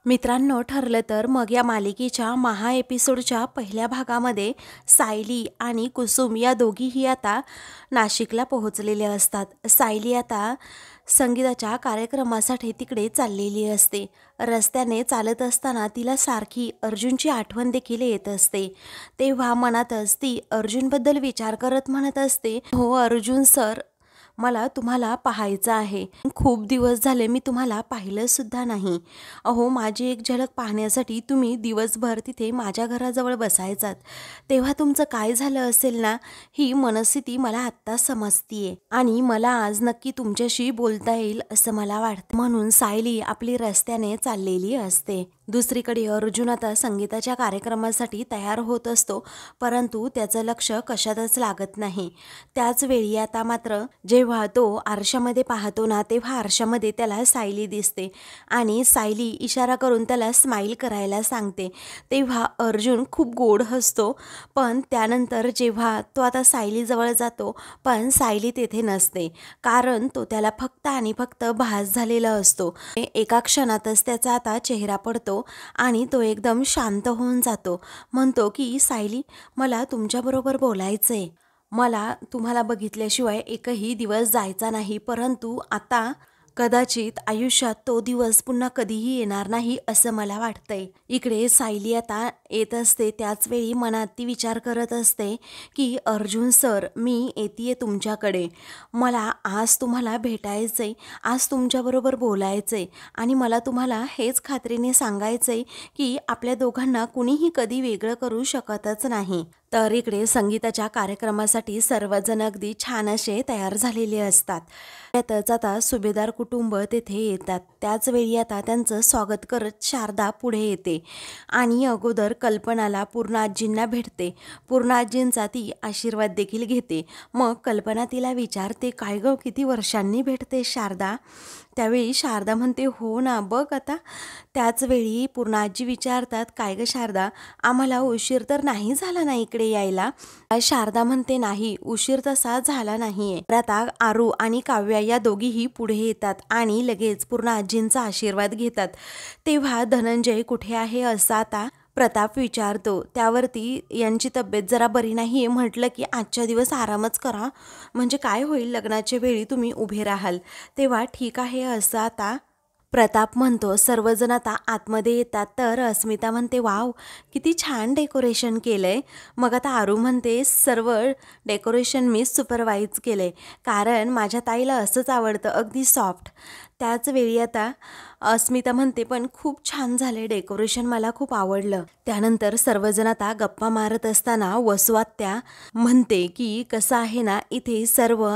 मित्रांनो, ठरलं तर मग या मालिकेच्या महा एपिसोडच्या पहिल्या भागामध्ये सायली आणि कुसुम या दोघीही आता नाशिकला पोहोचलेल्या असतात। सायली आता संगीताच्या कार्यक्रमासाठी तिकडे चाललेली असते। रस्त्याने चालत असताना तिला सारखी अर्जुनची आठवण देखील येत असते। तेव्हा मनातच ती अर्जुनबद्दल विचार करत म्हणत असते, हो अर्जुन सर, मला तुम्हाला पाहायचं आहे। खूप दिवस झाले मी तुम्हाला पाहिलं सुद्धा नाही। अहो, माझी एक झलक पाहण्यासाठी तुम्ही दिवसभर तिथे माझ्या घराजवळ बसायचात, तेव्हा तुमचं काय झालं असेल ना, ही मनस्थिती मला आत्ता समजतीये आणि मला आज नक्की तुमच्याशी बोलता येईल असं मला वाटतं। म्हणून सायली आपली रस्त्याने चाललेली असते। दुसरीकडे अर्जुन आता संगीताच्या कार्यक्रमासाठी तयार होत असतो, परंतु त्याचं लक्ष कशातच लागत नाही। त्याच वेळी आता मात्र जेव्हा तो आरशामध्ये पाहतो ना, तेव्हा आरशामध्ये त्याला सायली दिसते आणि सायली इशारा करून त्याला स्माईल करायला सांगते। तेव्हा अर्जुन खूप गोड हसतो, पण त्यानंतर जेव्हा तो आता सायलीजवळ जातो, पण सायली तेथे नसते, कारण तो त्याला फक्त आणि फक्त भास झालेला असतो। एका क्षणातच त्याचा आता चेहरा पडतो आणि तो एकदम शांत होऊन जातो। म्हणतो की सायली, मला तुमच्याबरोबर बोलायचंय। मला तुम्हाला बघितल्याशिवाय एकही दिवस जायचा नाही, परंतु आता कदाचित आयुष्यात तो दिवस पुन्हा कधीही येणार नाही असं मला वाटतंय। इकडे सायली आता येत असते, त्याच वेळी मनात ती विचार करत असते की अर्जुन सर, मी येतीये तुमच्याकडे, मला आज तुम्हाला भेटायचंय, आज तुमच्याबरोबर बोलायचंय आणि मला तुम्हाला हेच खात्रीने सांगायचंय की आपल्या दोघांना कुणीही कधी वेगळं करू शकतच नाही। तर इकडे संगीताच्या कार्यक्रमासाठी सर्वजण अगदी छान असे तयार झालेले असतात। त्यातच आता सुभेदार कुटुंब तेथे येतात। त्याच वेळी आता त्यांचं स्वागत करत शारदा पुढे येते आणि अगोदर कल्पनाला पूर्णाजींना भेटते। पूर्णाजींचा ती आशीर्वाद देखील घेते। मग कल्पना तिला विचारते, काय गं, किती वर्षांनी भेटते शारदा? त्यावेळी शारदा म्हणते, हो ना, बघ आता। त्याच वेळी पूर्णाजी विचारतात, काय गं शारदा, आम्हाला उशीर तर नाही झाला ना इकडे यायला? शारदा म्हणते, नाही, उशीर तसा झाला नाहीये। आता आरू आणि काव्या या दोघीही पुढे येतात आणि लगेच पूर्णाजींचा आशीर्वाद घेतात। तेव्हा धनंजय कुठे आहे असं आता प्रताप विचारतो। त्यावरती यांची तब्येत जरा बरी नाहीये, म्हटलं की आजच्या दिवस आरामच करा, म्हणजे काय होईल, लग्नाच्या वेळी तुम्ही उभे राहाल तेव्हा ठीक आहे असं आता प्रताप म्हणतो। सर्वजण आता आतमध्ये येतात, तर अस्मिता म्हणते, वाव, किती छान डेकोरेशन केलंय। मग आता आरू म्हणते, सर्व डेकोरेशन मी सुपरवाईज केलंय, कारण माझ्या ताईला असंच आवडतं, अगदी सॉफ्ट। त्याच वेळी आता अस्मिता म्हणते, पण खूप छान झाले डेकोरेशन, मला खूप आवडलं। त्यानंतर सर्वजण आता गप्पा मारत असताना वसुआत्या म्हणते की कसं आहे ना, इथे सर्व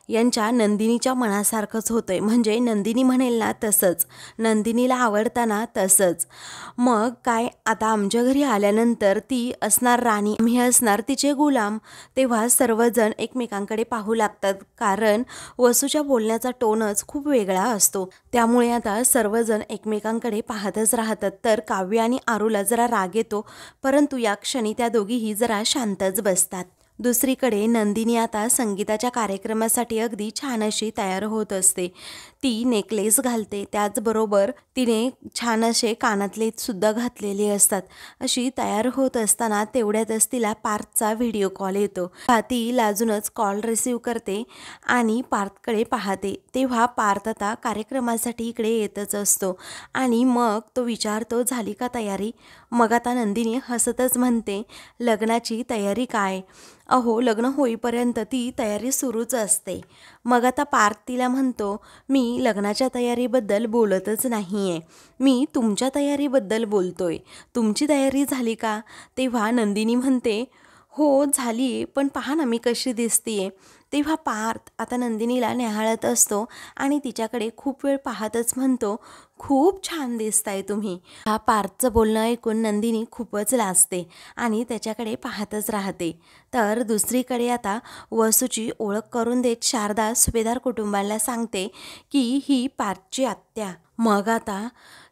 यांच्या नंदिनीच्या मनासारखंच होतंय, म्हणजे नंदिनी म्हणेल ना तसंच, नंदिनीला आवडताना तसंच। मग काय, आता आमच्या घरी आल्यानंतर ती असणार राणी, आम्ही असणार तिचे गुलाम। तेव्हा सर्वजण एकमेकांकडे पाहू लागतात, कारण वसूच्या बोलण्याचा टोनच खूप वेगळा असतो। त्यामुळे आता सर्वजण एकमेकांकडे पाहतच राहतात। तर काव्य आणि आरूला जरा राग येतो, परंतु या क्षणी त्या दोघीही जरा शांतच बसतात। दुसरीकडे नंदिनी आता संगीताच्या कार्यक्रमासाठी अगदी छान अशी तयार होत असते। ती नेकलेस घालते, त्याचबरोबर तिने छान असे कानातले सुद्धा घातलेले असतात। अशी तयार होत असताना तेवढ्यातच तिला पार्थचा व्हिडिओ कॉल येतो। ती लाजूनच कॉल रिसीव करते आणि पार्थकडे पाहते। तेव्हा पार्थ आता कार्यक्रमासाठी इकडे येतच असतो आणि मग तो विचारतो, झाली का तयारी? मग आता नंदिनी हसतच म्हणते, लग्नाची तयारी काय, अहो, लग्न होईपर्यंत ती तयारी सुरूच असते। मग आता पार्थ तिला म्हणतो, मी लग्नाच्या तयारीबद्दल बोलतच नाहीये, मी तुमच्या तयारीबद्दल बोलतोय, तुमची तयारी झाली का? तेव्हा नंदिनी म्हणते, हो झाली, पण पहा ना मी कशी दिसतीये। तेव्हा पार्थ आता नंदिनीला निहाळत असतो आणि तिच्याकडे खूप वेळ पाहतच म्हणतो, खूप छान दिसताय तुम्ही। हा पार्थचं बोलणं ऐकून नंदिनी खूपच लाजते आणि त्याच्याकडे पाहतच राहते। तर दुसरीकडे आता वसूची ओळख करून देत शारदा सुभेदार कुटुंबाला सांगते की ही पार्थची आत्या। मग आता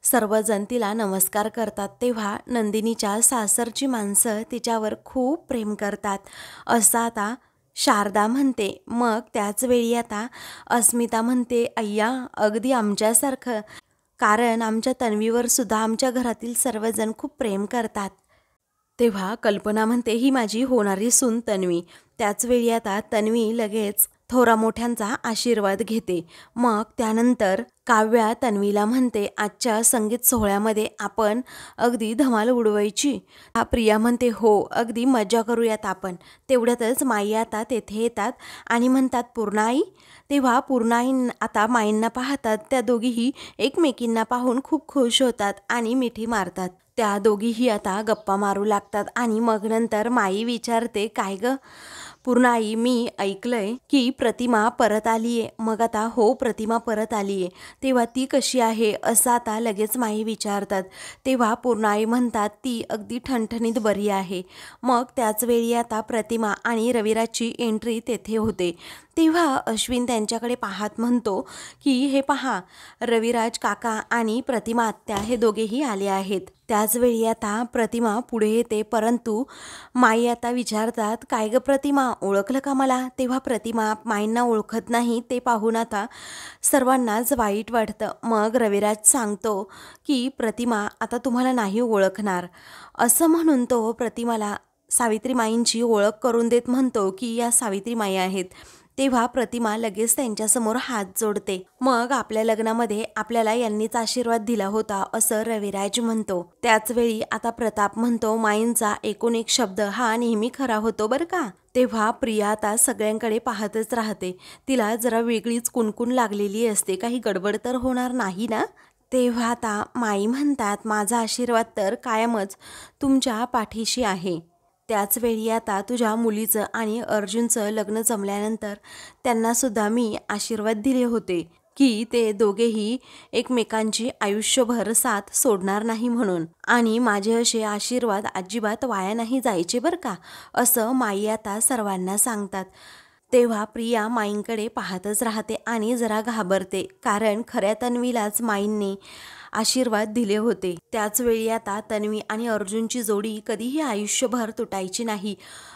सर्वजण तिला नमस्कार करतात। तेव्हा नंदिनीच्या सासरची माणसं तिच्यावर खूप प्रेम करतात असं आता शारदा म्हणते। मग त्याच वेळी आता अस्मिता म्हणते, अय्या, अगदी आमच्यासारखं, कारण आमच्या तन्वीवर सुद्धा आमच्या घरातील सर्वजण खूप प्रेम करतात. तेव्हा कल्पना म्हणते, ही माझी होणारी सून तन्वी. त्याचवेळी आता तन्वी लगेच थोरा मोठ्यांचा आशीर्वाद घेते. मग त्यानंतर काव्या तन्वीला म्हणते, आजच्या संगीत सोहळ्यामध्ये आपण अगदी धमाल उडवायची. प्रिया म्हणते, हो अगदी मजा करूयात आपण. तेवढ्यातच माई आता तेथे येतात आणि म्हणतात, पूर्णाई. तेव्हा पूर्णाई आता माईंना पाहतात. त्या दोघीही एकमेकींना पाहून खूप खुश होतात आणि मिठी मारतात. त्या दोघीही आता गप्पा मारू लागतात आणि मग नंतर माई विचारते, काय ग पूर्णाई, मी ऐकलंय की प्रतिमा परत आलीये. मग आता हो, प्रतिमा परत आलीये. तेव्हा ती कशी आहे असं आता लगेच माई विचारतात. तेव्हा पूर्णाई म्हणतात, ती अगदी ठणठणीत बरी आहे. मग त्याच वेळी आता प्रतिमा आणि रविराजची एंट्री तेथे होते. तेव्हा अश्विन त्यांच्याकडे पाहत म्हणतो की हे पहा, रविराज काका आणि प्रतिमा आत्या हे दोघेही आले आहेत. त्याचवेळी आता प्रतिमा पुढे येते, परंतु माई आता विचारतात, काय ग प्रतिमा, ओळखलं का मला? तेव्हा प्रतिमा माईंना ओळखत नाही. ते पाहून आता सर्वांनाच वाईट वाटतं. मग रविराज सांगतो की प्रतिमा आता तुम्हाला नाही ओळखणार, असं म्हणून तो प्रतिमाला सावित्री माईंची ओळख करून देत म्हणतो की या सावित्री माई आहेत. तेव्हा प्रतिमा लगेच त्यांच्यासमोर हात जोडते. मग आपल्या लग्नामध्ये आपल्याला यांनीच आशीर्वाद दिला होता असं रविराज म्हणतो. त्याचवेळी आता प्रताप म्हणतो, माईंचा एकूण एक शब्द हा नेहमी खरा होतो बरं का. तेव्हा प्रिया आता सगळ्यांकडे पाहतच राहते. तिला जरा वेगळीच कुणकुण लागलेली असते, काही गडबड तर होणार नाही ना. तेव्हा आता माई म्हणतात, माझा आशीर्वाद तर कायमच तुमच्या पाठीशी आहे. त्याचवेळी आता तुझ्या मुलीचं आणि अर्जुनचं लग्न जमल्यानंतर त्यांनासुद्धा मी आशीर्वाद दिले होते की ते दोघेही एकमेकांची आयुष्यभर साथ सोडणार नाही म्हणून, आणि माझे असे आशीर्वाद अजिबात वाया नाही जायचे बरं का, असं माई आता सर्वांना सांगतात. तेव्हा प्रिया माईंकडे पाहतच राहते आणि जरा घाबरते, कारण खऱ्या तन्वीलाच माईंनी आशीर्वाद दिले होते. त्याचवेळी आता तन्वी आणि अर्जुनची जोडी कधीही आयुष्यभर तुटायची नाही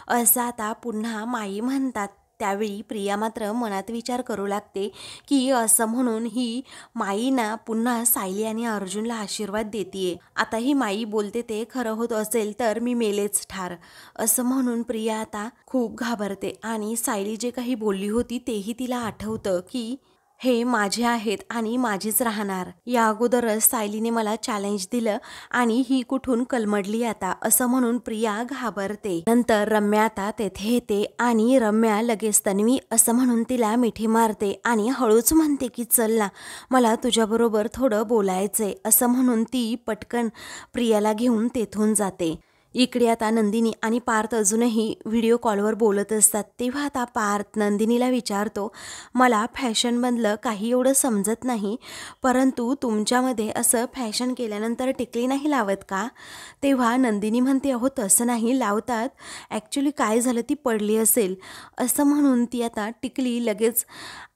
असं आता पुन्हा माई म्हणतात. त्यावेळी प्रिया मात्र मनात विचार करू लागते की असं म्हणून ही माई ना पुन्हा सायली आणि अर्जुनला आशीर्वाद देतीये. आता ही माई बोलते ते खरं होत असेल तर मी मेलेच ठार, असं म्हणून प्रिया आता खूप घाबरते आणि सायली जे काही बोलली होती तेही तिला आठवतं की हे माझे आहेत आणि माझीच राहणार. या अगोदरच सायलीने मला चॅलेंज दिलं आणि ही कुठून कलमडली आता, असं म्हणून प्रिया घाबरते. नंतर रम्या आता तेथे येते आणि रम्या लगेच तन्वी असं म्हणून तिला मिठी मारते आणि हळूच म्हणते की चल ना, मला तुझ्याबरोबर थोडं बोलायचंय, असं म्हणून ती पटकन प्रियाला घेऊन तेथून जाते. इकडे आता नंदिनी आणि पार्थ अजूनही व्हिडिओ कॉलवर बोलत असतात. तेव्हा आता पार्थ नंदिनीला विचारतो, मला फॅशनमधलं काही एवढं समजत नाही, परंतु तुमच्यामध्ये असं फॅशन केल्यानंतर टिकली नाही लावत का? तेव्हा नंदिनी म्हणते, अहो तसं नाही लावतात, ॲक्च्युली काय झालं ती पडली असेल, असं म्हणून ती आता टिकली लगेच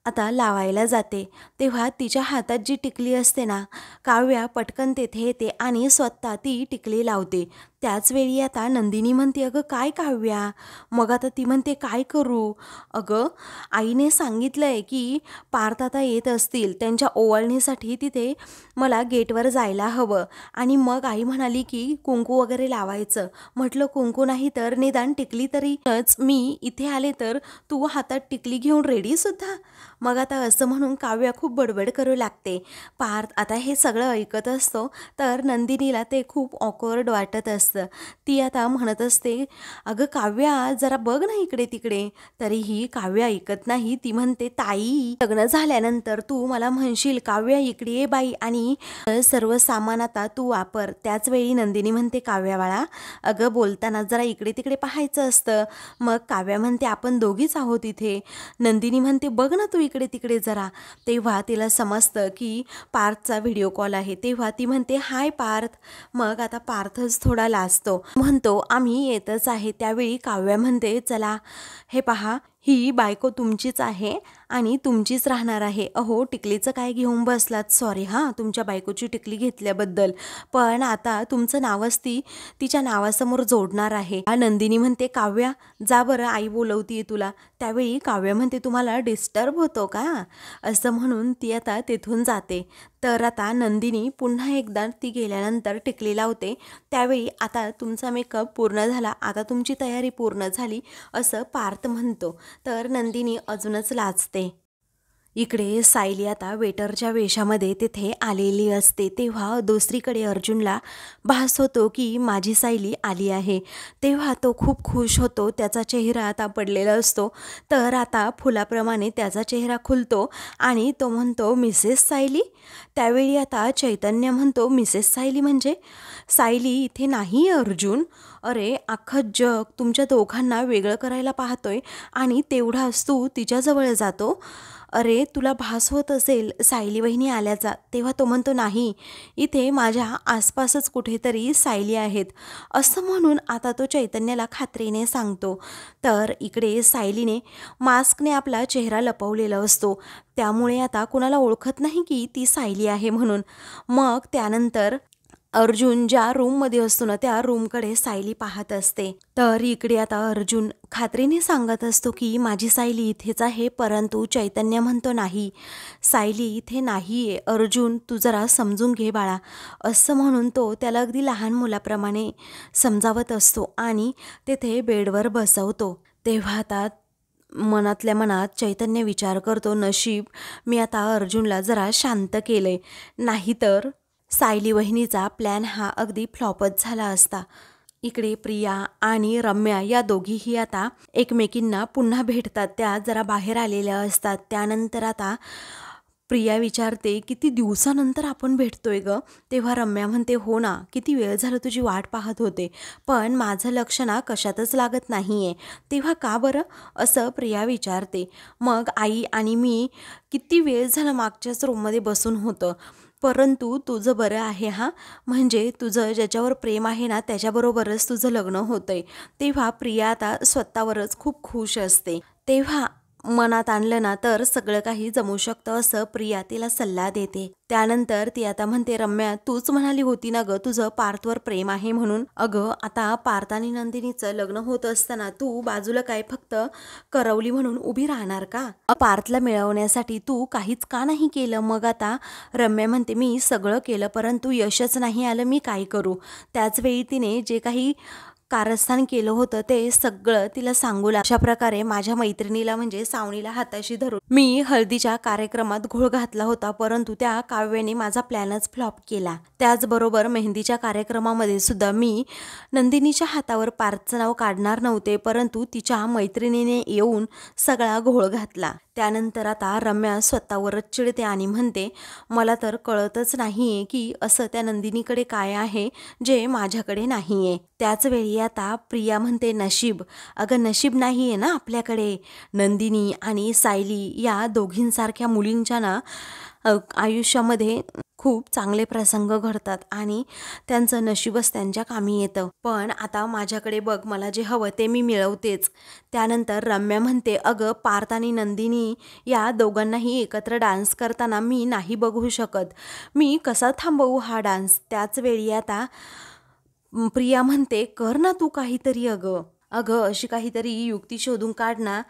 आता लावायला जाते. तेव्हा तिच्या हातात जी टिकली असते ना, काव्या पटकन तेथे येते आणि स्वतः ती टिकली लावते. त्याचवेळी आता नंदिनी म्हणते, अगं काय काव्या? मग आता ती म्हणते, काय करू? अगं आईने सांगितलंय की पार्थ आता येत असतील, त्यांच्या ओवाळणीसाठी तिथे मला गेटवर जायला हवं, आणि मग आई म्हणाली की कुंकू वगैरे लावायचं. म्हटलं कुंकू नाही तर निदान टिकली तरीच, मी इथे आले तर तू हातात टिकली घेऊन रेडीसुद्धा. मग आता असं म्हणून काव्या खूप बडबड करू लागते. पार्थ आता हे सगळं ऐकत असतो तर नंदिनीला ते खूप ऑकवर्ड वाटत असतं. ती आता म्हणत असते, अगं काव्या जरा बघ ना इकडे तिकडे. तरीही काव्या ऐकत नाही. ती म्हणते, ताई लग्न झाल्यानंतर तू मला म्हणशील काव्या इकडे ये बाई आणि सर्व सामान आता तू वापर. त्याचवेळी नंदिनी म्हणते, काव्या बाळा अगं बोलताना जरा इकडे तिकडे पाहायचं असतं. मग काव्या म्हणते, आपण दोघीच आहोत इथे. नंदिनी म्हणते, बघ ना तू इकडे तिकडे जरा. तेव्हा तिला समजतं की पार्थचा व्हिडिओ कॉल आहे. तेव्हा ती म्हणते, हाय पार्थ. मग आता पार्थच थोडा लाजतो, म्हणतो आम्ही येतच आहे. त्यावेळी काव्या म्हणते, चला हे पहा, ही बायको तुमचीच आहे आणि तुमचीच राहणार आहे. अहो टिकलीचं काय घेऊन बसलात, सॉरी हां तुमच्या बायकोची टिकली घेतल्याबद्दल, पण आता तुमचं नावच ती तिच्या नावासमोर जोडणार आहे. नंदिनी म्हणते, काव्या जा बरं, आई बोलवतीये तुला. त्यावेळी काव्या म्हणते, तुम्हाला डिस्टर्ब होतो का, असं म्हणून ती आता तेथून जाते. तर आता नंदिनी पुन्हा एकदा ती गेल्यानंतर टिकली लावते. त्यावेळी आता तुमचा मेकअप पूर्ण झाला, आता तुमची तयारी पूर्ण झाली असं पार्थ म्हणतो. तर नंदिनी अजूनच लाजते. इकडे सायली आता वेटरच्या वेशामध्ये तिथे आलेली असते. तेव्हा दुसरीकडे अर्जुनला भास होतो की माझी सायली आली आहे. तेव्हा तो खूप खुश होतो. त्याचा चेहरा आता पडलेला असतो. तर आता फुलाप्रमाणे त्याचा चेहरा खुलतो आणि तो म्हणतो मिसेस सायली. त्यावेळी आता चैतन्य म्हणतो मिसेस सायली म्हणजे सायली इथे नाही अर्जुन. अरे अख्खं जग तुमच्या दोघांना वेगळं करायला पाहतोय आणि तेवढाच तू तिच्याजवळ जातो. अरे तुला भास होत असेल सायली वहिनी आल्याचा. तेव्हा तो म्हणतो नाही, इथे माझ्या आसपासच कुठेतरी सायली आहेत असं म्हणून आता तो चैतन्याला खात्रीने सांगतो. तर इकडे सायलीने मास्कने आपला चेहरा लपवलेला असतो. त्यामुळे आता कुणाला ओळखत नाही की ती सायली आहे म्हणून. मग त्यानंतर अर्जुन ज्या रूममध्ये असतो ना त्या रूमकडे सायली पाहत असते. तर इकडे आता अर्जुन खात्रीने सांगत असतो की माझी सायली इथेच आहे. परंतु चैतन्य म्हणतो नाही, सायली इथे नाही आहे अर्जुन, तू जरा समजून घे बाळा असं म्हणून तो त्याला अगदी लहान मुलाप्रमाणे समजावत असतो आणि तेथे बेडवर बसवतो. तेव्हा आता मनातल्या मनात चैतन्य विचार करतो नशीब मी आता अर्जुनला जरा शांत केलंय, नाहीतर सायली वहिनीचा प्लॅन हा अगदी फ्लॉपच झाला असता. इकडे प्रिया आणि रम्या या दोघीही आता एकमेकींना पुन्हा भेटतात. त्या जरा बाहेर आलेल्या असतात. त्यानंतर आता प्रिया विचारते किती दिवसानंतर आपण भेटतोय ग. तेव्हा रम्या म्हणते हो ना, किती वेळ झालं तुझी वाट पाहत होते, पण माझं लक्ष ना कशातच लागत नाही आहे. तेव्हा का बरं असं प्रिया विचारते. मग आई आणि मी किती वेळ झालं मागच्याच रूममध्ये बसून होतं, परंतु तुझं बरं आहे हां, म्हणजे तुझं ज्याच्यावर प्रेम आहे ना त्याच्याबरोबरच तुझं लग्न होतंय. तेव्हा प्रिया आता स्वतःवरच खूप खुश असते. तेव्हा मनात आणलं ना तर सगळं काही जमू शकतं असं प्रिया तिला सल्ला देते. त्यानंतर ती आता म्हणते रम्या तूच म्हणाली होती ना ग तुझं पार्थवर प्रेम आहे म्हणून. अगं आता पार्थ आणि नंदिनीचं लग्न होत असताना तू बाजूला काय फक्त करवली म्हणून उभी राहणार का? पार्थला मिळवण्यासाठी तू काहीच का नाही केलं? मग आता रम्या म्हणते मी सगळं केलं परंतु यशच नाही आलं, मी काय करू? त्याचवेळी तिने जे काही कारस्थान केलं होतं ते सगळं तिला सांगू लागली. अशा प्रकारे माझ्या मैत्रिणीला म्हणजे सावणीला हाताशी धरून मी हळदीच्या कार्यक्रमात घोळ घातला होता, परंतु त्या काव्याने माझा प्लॅनच फ्लॉप केला. त्याचबरोबर मेहंदीच्या कार्यक्रमामध्ये सुद्धा मी नंदिनीच्या हातावर पार्थचं नाव काढणार नव्हते, परंतु तिच्या मैत्रिणीने येऊन सगळा घोळ घातला. त्यानंतर आता रम्या स्वतःवरच चिडते आणि म्हणते मला तर कळतच नाहीये की असं त्या नंदिनीकडे काय आहे जे माझ्याकडे नाहीये. त्याच वेळी आता प्रिया म्हणते नशीब. अगं नशीब नाहीये ना आपल्याकडे. नंदिनी आणि सायली या दोघींसारख्या मुलींच्या ना आयुष्यामध्ये खूप चांगले प्रसंग घडतात आणि त्यांचं नशीबच त्यांच्या कामी येतं. पण आता माझ्याकडे बघ, मला जे हवं ते मी मिळवतेच. त्यानंतर रम्या म्हणते अगं पार्थ आणि नंदिनी या दोघांनाही एकत्र डान्स करताना मी नाही बघू शकत, मी कसा थांबवू हा डान्स? त्याच वेळी आता प्रिया म्हणते कर ना तू काहीतरी. अगं अशी काहीतरी युक्ती शोधून काढ ना,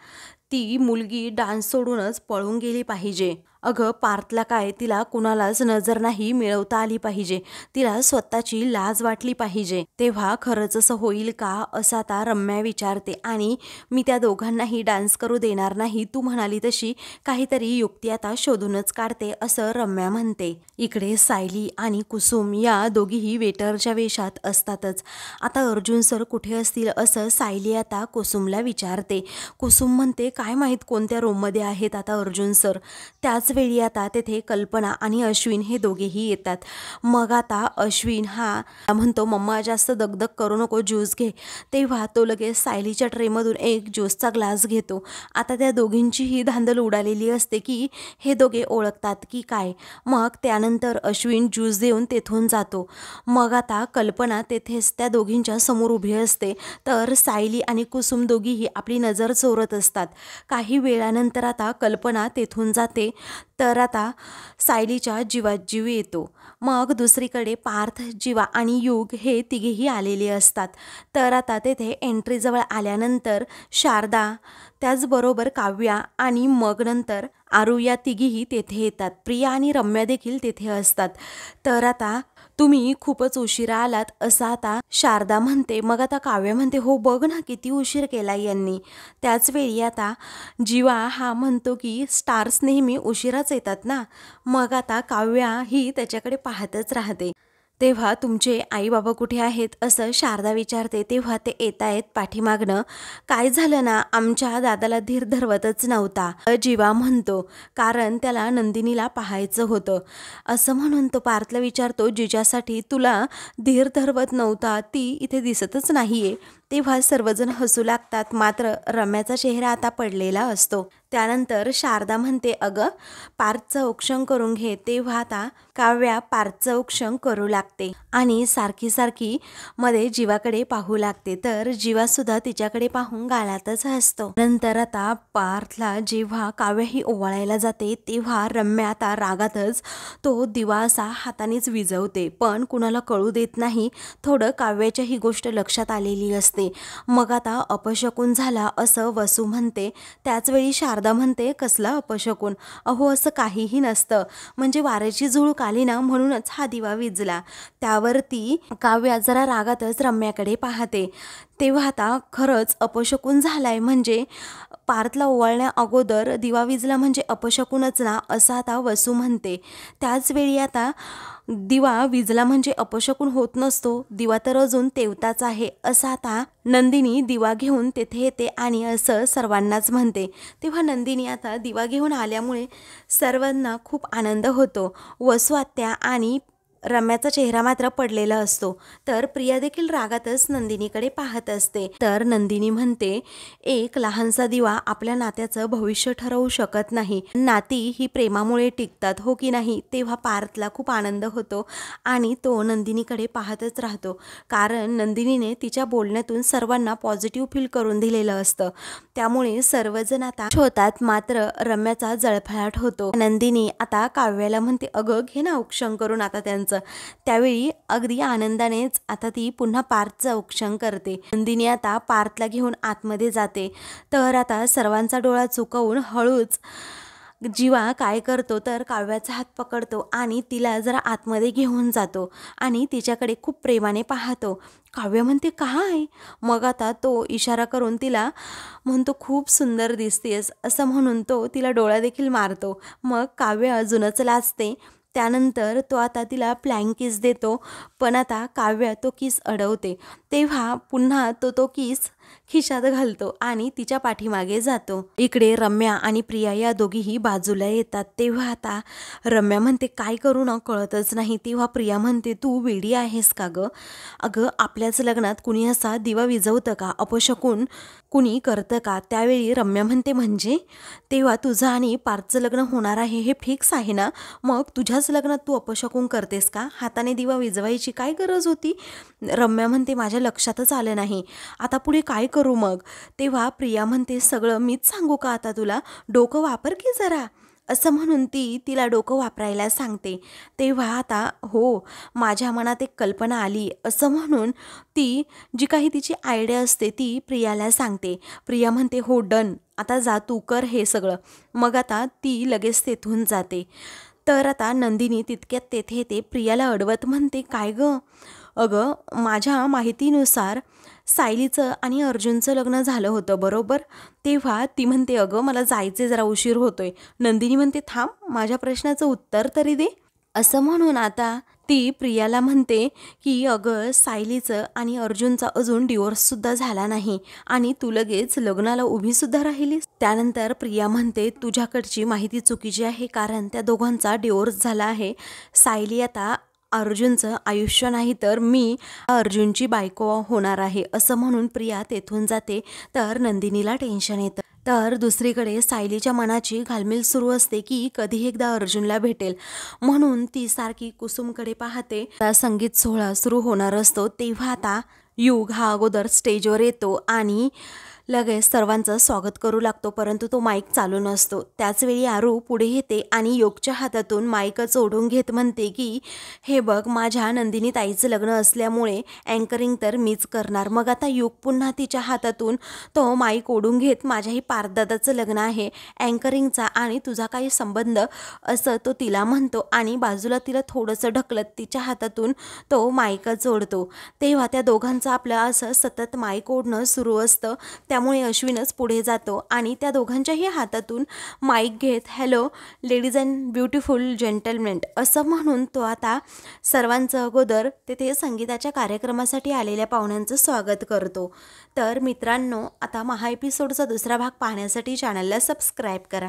ती मुलगी डान्स सोडूनच पळून गेली पाहिजे. अगं पार्थला काय, तिला कुणालाच नजर नाही मिळवता आली पाहिजे, तिला स्वतःची लाज वाटली पाहिजे. तेव्हा खरंच असं होईल का असं आता रम्या विचारते आणि मी त्या दोघांनाही डान्स करू देणार नाही, तू म्हणाली तशी काहीतरी युक्ती आता शोधूनच काढते असं रम्या म्हणते. इकडे सायली आणि कुसुम या दोघीही वेटरच्या वेशात असतातच. आता अर्जुन सर कुठे असतील असं सायली आता कुसुमला विचारते. कुसुम म्हणते काय माहीत कोणत्या रूममध्ये आहेत आता अर्जुन सर. त्याच वेळी आता तेथे कल्पना आणि अश्विन हे दोघेही येतात. मग आता अश्विन हा म्हणतो मम्मा जास्त दगदग करू नको, ज्यूस घे. तेव्हा तो लगेच सायलीच्या ट्रेमधून एक ज्यूसचा ग्लास घेतो. आता त्या दोघींचीही धांदल उडालेली असते की हे दोघे ओळखतात की काय. मग त्यानंतर अश्विन ज्यूस देऊन तेथून जातो. मग आता कल्पना तेथेच त्या दोघींच्या समोर उभी असते. तर सायली आणि कुसुम दोघीही आपली नजर चोरत असतात. काही वेळानंतर आता कल्पना तेथून जाते. तर आता सायलीच्या जीवात जीव येतो. मग दुसरीकडे पार्थ, जीवा आणि युग हे तिघेही आलेले असतात. तर आता तेथे एंट्रीजवळ आल्यानंतर शारदा, त्याचबरोबर काव्या आणि मग नंतर आरू या तिघीही तेथे येतात. प्रिया आणि रम्या देखील तेथे असतात. तर आता तुम्ही खूपच उशिरा आलात असं आता शारदा म्हणते. मग आता काव्य म्हणते, हो बघ ना किती उशीर केला यांनी. त्याच वेळी आता जीवा हा म्हणतो की स्टार्स नेहमी उशिराच येतात ना. मग आता काव्या ही त्याच्याकडे पाहतच राहते. तेव्हा तुमचे आई बाबा कुठे आहेत असं शारदा विचारते. तेव्हा ते येत आहेत पाठीमागनं. काय झालं ना, आमच्या दादाला धीर धरवतच नव्हता जीवा म्हणतो, कारण त्याला नंदिनीला पाहायचं होतं. असं म्हणून तो पार्थला विचारतो, जिजासाठी तुला धीर धरवत नव्हता, ती इथे दिसतच नाहीये. तेव्हा सर्वजण हसू लागतात. मात्र रम्याचा चेहरा आता पडलेला असतो. त्यानंतर शारदा म्हणते, अगं पार्थचं औक्षण करून घे. तेव्हा आता काव्या पार्थचं औक्षण करू लागते आणि सारखी सारखी मध्ये जीवाकडे पाहू लागते. तर जीवा सुद्धा तिच्याकडे पाहून गालातच हसतो. नंतर आता पार्थला जेव्हा काव्या ही ओवाळायला जाते तेव्हा रम्या आता रागातच तो दिवा असा हातानेच विझवते, पण कुणाला कळू देत नाही. थोडं काव्याच्या ही गोष्ट लक्षात आलेली असते. मग आता अपशकुन झाला असं वसू म्हणते. त्याचवेळी शारदा म्हणते, कसला अपशकुन? अहो असं काहीही नसतं, म्हणजे वाऱ्याची झुळूक आली ना म्हणूनच हा दिवा विझला. त्यावरती काव्या जरा रागातच रम्याकडे पाहते. तेव्हा आता खरंच अपशकुन झालाय, म्हणजे पार्थला ओवाळण्या अगोदर दिवा विझला म्हणजे अपशकुनच ना, असं आता वसू म्हणते. त्याचवेळी आता दिवा विझला म्हणजे अपशकुन होत नसतो, दिवा तर अजून तेवताच आहे असं आता नंदिनी दिवा घेऊन तेथे येते आणि असं सर्वांनाच म्हणते. तेव्हा नंदिनी आता दिवा घेऊन आल्यामुळे सर्वांना खूप आनंद होतो. वसू आत्या आणि रम्याचा चेहरा मात्र पडलेला असतो. तर प्रिया देखील रागातच नंदिनीकडे पाहत असते. तर नंदिनी म्हणते, एक लहानसा दिवा आपल्या नात्याचं भविष्य ठरवू शकत नाही. नाती ही प्रेमामुळे टिकतात, हो की नाही? तेव्हा पार्थला खूप आनंद होतो आणि तो नंदिनीकडे पाहतच राहतो, कारण नंदिनीने तिच्या बोलण्यातून सर्वांना पॉझिटिव्ह फील करून दिलेलं असतं. त्यामुळे सर्वजण आता होतात. मात्र रम्याचा जळफळाट होतो. नंदिनी आता काव्याला म्हणते, अगं घे ना औक्षण करून आता त्यांचं. त्यावेळी अगदी आनंदानेच आता ती पुन्हा पार्थचं औक्षण करते. नंदिनी आता पार्थला घेऊन आतमध्ये जाते. तर आता सर्वांचा डोळा चुकवून हळूच जीवा काय करतो तर काव्याचा हात पकडतो आणि तिला जरा आतमध्ये घेऊन जातो आणि तिच्याकडे खूप प्रेमाने पाहतो. काव्य म्हणते, काय? मग आता तो इशारा करून तिला म्हणतो, खूप सुंदर दिसतेस असं म्हणून तो तिला डोळा देखील मारतो. मग काव्य अजूनच लाजते. त्यानंतर तो आता तिला फ्लाइंग किस देतो, पण आता काव्य तो किस अडवते. तेव्हा पुन्हा तो किस खिशात घालतो आणि तिच्या पाठीमागे जातो. इकडे रम्या आणि प्रिया या दोघीही बाजूला येतात. तेव्हा आता रम्या म्हणते, काय करू ना कळतच नाही. तेव्हा प्रिया म्हणते, तू वेडी आहेस का गं? अगं आपल्याच लग्नात कुणी असा दिवा विझवतं का? अपशकुन कुणी करतं का? त्यावेळी रम्या म्हणते, म्हणजे? तेव्हा तुझं आणि पार्थचं लग्न होणार आहे हे फिक्स आहे ना? मग तुझ्याच लग्नात तू अपशकुन करतेस का? हाताने दिवा विझवायची काय गरज होती? रम्या म्हणते, माझ्या लक्षातच आलं नाही. आता पुढे काय करू मग? तेव्हा प्रिया म्हणते, सगळं मीच सांगू का आता तुला? डोकं वापर की जरा. असं म्हणून ती तिला डोकं वापरायला सांगते. तेव्हा आता हो, माझ्या मनात एक कल्पना आली असं म्हणून ती जी काही तिची आयडिया असते ती प्रियाला सांगते. प्रिया म्हणते, हो डन, आता जा तू कर हे सगळं. मग आता ती लगेच तेथून जाते. तर आता नंदिनी तितक्यात तेथे येते. प्रियाला अडवत म्हणते, काय गं? अगं माझ्या माहितीनुसार सायलीचं आणि अर्जुनचं लग्न झालं होतं बरोबर? तेव्हा ती म्हणते, अगं मला जायचे, जरा उशीर होतोय. नंदिनी म्हणते, थांब माझ्या प्रश्नाचं उत्तर तरी दे. असं म्हणून आता ती प्रियाला म्हणते की अगं सायलीचं आणि अर्जुनचा अजून डिवोर्ससुद्धा झाला नाही आणि तू लगेच लग्नाला उभीसुद्धा राहिलीस. त्यानंतर प्रिया म्हणते, तुझ्याकडची माहिती चुकीची आहे, कारण त्या दोघांचा डिवोर्स झाला आहे. सायली आता अर्जुनचं आयुष्य नाही तर मी अर्जुनची बायको होणार आहे असं म्हणून प्रिया तेथून जाते. तर नंदिनीला टेन्शन येतं. तर दुसरीकडे सायलीच्या मनाची घालमेल सुरू असते की कधी एकदा अर्जुनला भेटेल, म्हणून ती सारखी कुसुमकडे पाहते. संगीत सोहळा सुरू होणार असतो. तेव्हा आता युग हा अगोदर स्टेजवर येतो आणि लगेच सर्वांचं स्वागत करू लागतो, परंतु तो माईक चालू नसतो. त्याचवेळी आरू पुढे येते आणि योगच्या हातातून माईकच ओढून घेत म्हणते की हे बघ, माझ्या नंदिनी ताईचं लग्न असल्यामुळे अँकरिंग तर मीच करणार. मग आता योग पुन्हा तिच्या हातातून तो माईक ओढून घेत माझ्याही पारदादाचं लग्न आहे, अँकरिंगचा आणि तुझा काही संबंध, असं तो तिला म्हणतो आणि बाजूला तिला थोडंसं ढकलत तिच्या हातातून तो माईकच ओढतो. तेव्हा त्या दोघांचं आपलं असं सतत माईक ओढणं सुरू असतं. त्यामुळे अश्विनच पुढे जातो आणि त्या दोघांच्याही हातातून माईक घेत hello ladies and beautiful gentlemen असं म्हणून तो आता सर्वांचं अगोदर तेथे संगीताच्या कार्यक्रमासाठी आलेल्या पाहुण्यांचं स्वागत करतो. तर मित्रांनो, आता महा एपिसोडचा दुसरा भाग पाहण्यासाठी चॅनलला सबस्क्राईब करा.